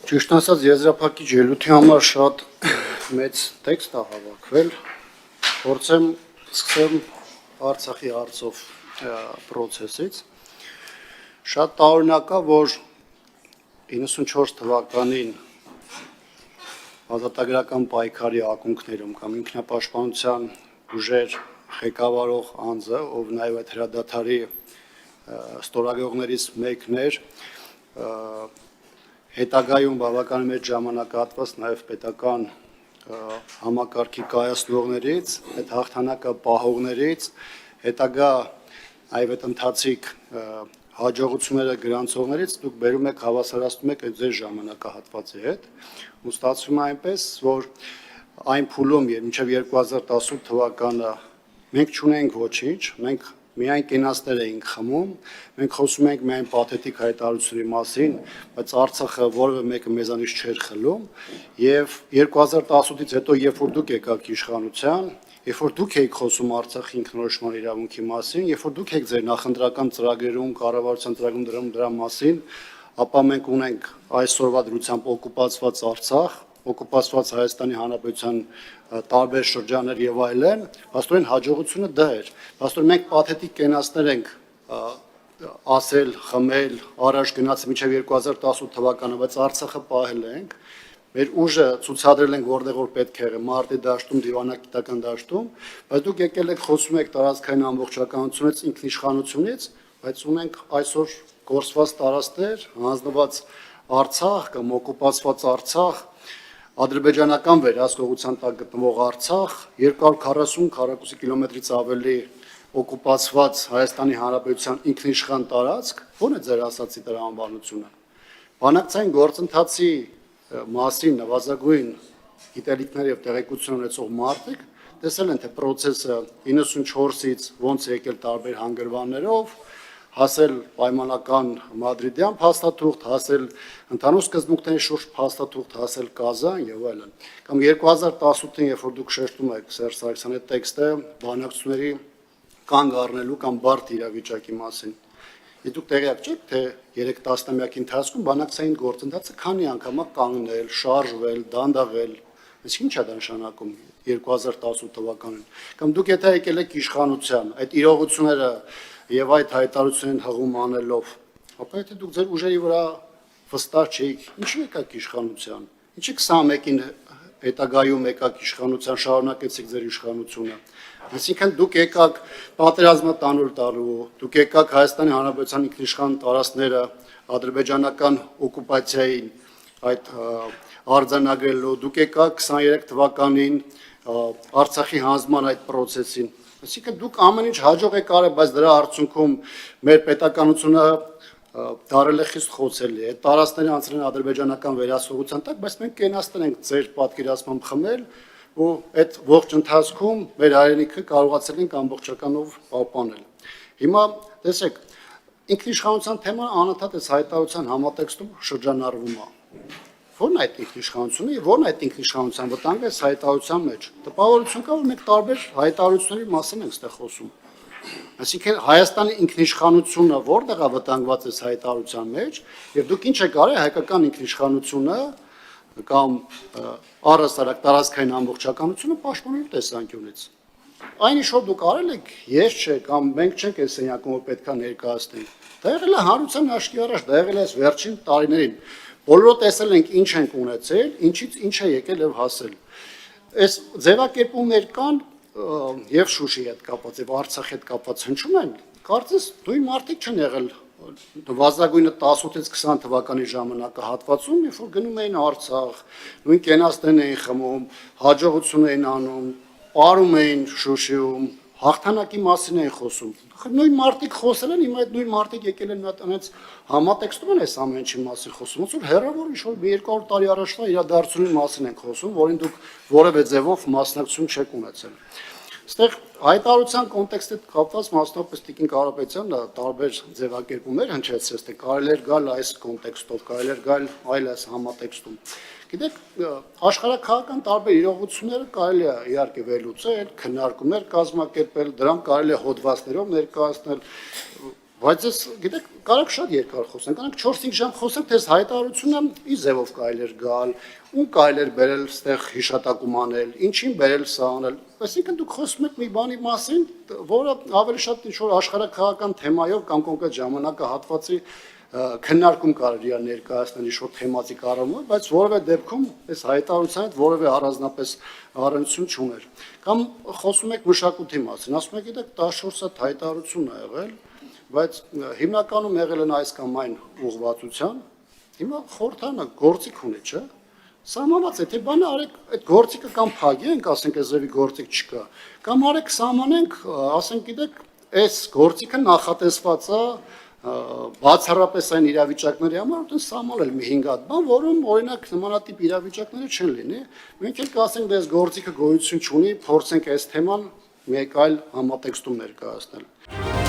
Ճիշտ ասած, եզրափակիչ ելույթի համար շատ մեծ տեքստ է հավաքվել, փորձեմ սկսեմ Արցախի հարցով process-ից։ Շատ տարօրինակ է, որ 94 թվականին ազատագրական պայքարի ակունքներում կամ ինքնապաշտպանության ուժեր ղեկավարող անձը, ով նաև այդ հրադադարի ստորագրողներից մեկն էր, հետագայում բավական մեծ ժամանակահատված նաև պետական համակարգի կայացնողներից, այդ հաղթանակը պահողներից, հետագա նաև այդ ընթացիկ հաջողությունները գրանցողներից դուք բերում եք հավասարացնում եք այդ ձեր ժամանակահատվածի հետ, ու ստացվում է այնպես, որ այն փուլում մինչև 2018 թվականը մենք չունենք ոչինչ, մենք միայն կենացներ էինք խմում, մենք խոսում ենք միայն պաթետիկ հայտարարությունների մասին, բայց Արցախը որևէ մեկը մեզանից չէր խլում, եւ 2018-ից հետո, երբ որ դուք եկաք իշխանության, երբ որ դուք եք խոսում Արցախի ինքնորոշման իրավունքի մասին, երբ որ դուք եք ձեր նախընտրական ծրագրերում, կառավարության ծրագրում դրա մասին, ապա մենք ունենք այսօրվա դրությամբ օկուպացված Արցախ, օկուպացված Հայաստանի Հանրապետության տարբեր շրջաններ եւ այլն, փաստորեն հաջողությունը դա էր։ Փաստորեն մենք պաթետիկ կենացներ ենք ասել, խմել, առաջ գնացել մինչև 2018 թվականը, բայց Արցախը պահել ենք, մեր ուժը ցուցադրել ենք որտեղ որ պետք է եղել, մարտի դաշտում, դիվանագիտական դաշտում, բայց դուք եկել եք խոսում եք տարածքային ամբողջականությունից, ինքնիշխանությունից, բայց ունենք այսօր գործված տարածքներ, հանձնված Արցախ կամ օկուպացված Արցախ, ադրբեջանական վերահսկողության տակ գտնվող Արցախ, 240 քառակուսի կիլոմետրից ավելի օկուպացված Հայաստանի Հանրապետության ինքնիշխան տարածք, ո՞րն է ձեր ասացի տրամաբանությունը։ Բանակցային գործընթացի մասին նվազագույն գիտելիքներ եւ տեղեկություն ունեցող մարդիկ տեսել են, թե process-ը 94-ից ոնց է եկել տարբեր հանգրվաններով, հասել պայմանական մադրիդյան փաստաթուղթ, հասել ընդհանուր սկզբունքների շուրջ փաստաթուղթ, հասել Կազան եւ այլն։ Կամ 2018-ին, երբ որ դուք շեշտում եք Սերժ Սարգսյանի տեքստը բանակցությունների կանգ առնելու կամ բարդ իրավիճակի մասին, դուք տեղյակ չեք, թե 3 տասնամյակի ընթացքում բանակցային գործընթացը քանի անգամ է կանգնել, շարժվել, դանդաղել, այս ինչ է դա նշանակում 2018 թվականին։ Կամ դուք եթե եկել եք իշխանության, այդ իրողությունները եւ այդ հայտարարություններին հղում անելով, ապա եթե դուք ձեր ուժերի վրա վստահ չէիք, ինչու եկաք իշխանության, ինչի 21-ին հետագայում եկաք իշխանության, շարունակեցիք ձեր իշխանությունը, այսինքն դուք եկաք պատերազմը տանուլ տալու, դուք եկաք Հայաստանի Հանրապետության ինքնիշխան տարածքները ադրբեջանական օկուպացիային այդ արձանագրելու, դուք եկաք 23 թվականին Արցախի հանձնման այդ process-ին, այսինքն դուք ամեն ինչ հաջող եք արել, բայց դրա արդյունքում մեր պետականությունը դարել է խիստ խոցելի, այդ տարածքները անցել են ադրբեջանական վերահսկողության տակ, բայց մենք կենացներ ենք ձեր պատկերացմամբ խմել ու այդ ողջ ընթացքում մեր հայրենիքը կարողացել ենք ամբողջականով պահպանել։ Հիմա տեսեք, ինքնիշխանության թեման անընդհատ այս հայտարարության համատեքստում շրջանառվում է։ Ո՞րն է այդ ինքնիշխանությունը եւ ո՞րն է այդ ինքնիշխանության վտանգը այս հայտարարության մեջ։ Տպավորություն կա, որ մենք տարբեր հայտարարությունների մասին ենք ստեղ խոսում։ Այսինքն Հայաստանի ինքնիշխանությունը որտեղ է վտանգված այս հայտարարության մեջ եւ դուք ինչ եք արել հայկական ինքնիշխանությունը կամ առհասարակ տարածքային ամբողջականությունը պաշտպանելու տեսանկյունից։ Այն ինչ որ դուք արել եք, ես չէ կամ մենք չենք այս սենյակում որ պետքա ներկայացնենք։ Դա եղել է հանրության աշկի առաջ, դա եղել է այս վերջին տարիներին։ Բոլորը տեսել ենք ինչ ենք ունեցել, ինչից ինչ է եկել եւ հասել։ Այս ձևակերպումներ կան եւ Շուշի հետ կապված եւ Արցախի հետ կապված հնչում են։ Կարծես նույն մարդիկ չեն եղել վազագույնը 18-ից 20 թվականի ժամանակահատվածում, երբ որ գնում էին Արցախ, նույն կենացներն էին խմում, հաջողություն էին անում, ապարում էին Շուշիում, հաղթանակի մասին էին խոսում։ Նույն մարդիկ խոսել են, հիմա այդ նույն մարդիկ եկել են այդպես համատեքստում են այս ամեն ինչի մասին խոսում, ոնց որ հեռավոր ինչ-որ 200 տարի առաջվա իրադարձությունների մասին են խոսում, որին դուք որևէ ձևով մասնակցություն չեք ունեցել։ Այստեղ հայտարարության կոնտեքստի հետ կապված մասնավորապես Տիկին Կարապետյանը տարբեր ձևակերպումներ հնչեցրեց, թե կարելի էր գալ այս կոնտեքստով, կարելի էր գալ այլ այս համատեքստում։ Գիտեք, աշխարհաքաղաքական տարբեր իրողությունները կարելի է իհարկե վերլուծել, քննարկումներ կազմակերպել, դրանք կարելի է հոդվածներով ներկայացնել, Բայց ես գիտեք, կարող շատ երկար խոսենք, կանանք 4-5 ժամ խոսենք, թե հայտարարությունը ի ձևով կարելի էր գալ, ում կարելի էր բերել այդտեղ հիշատակում անել, ինչին բերել սա անել։ Այսինքն դուք խոսում եք մի բանի մասին, որը ավելի շատ ինչ-որ աշխարհակաղական թեմայով կամ կոնկրետ ժամանակահատվածի քննարկում կարելի է ներկայացնել ինչ-որ թեմատիկ առումով, բայց որևէ դեպքում այս հայտարարության հետ որևէ առանձնապես առնչություն չուներ։ Կամ խոսում եք մշակույթի մասին, ասում եք, գիտեք, 14 հատ հայտարարություն ա եղել, բայց հիմնականում եղել են այս կամ այն ուղղվածության, հիմա խորհրդանը գործիք ունի, չէ՞։ Սահմանած է, թե բանը արեք, այդ գործիքը կամ փակենք, ասենք այզևի գործիք չկա, կամ արեք սահմանենք, ասենք գիտեք, այս գործիքը նախատեսված է բացառապես այն իրավիճակների համար, որտեղ սահմանել մի 5 հատ բան, որում օրինակ նմանատիպ իրավիճակները չեն լինի։ Մենք էլ կասենք, դες գործիքը գոյություն չունի, փորձենք այս թեման մեկ այլ համատեքստում ներկայացնել։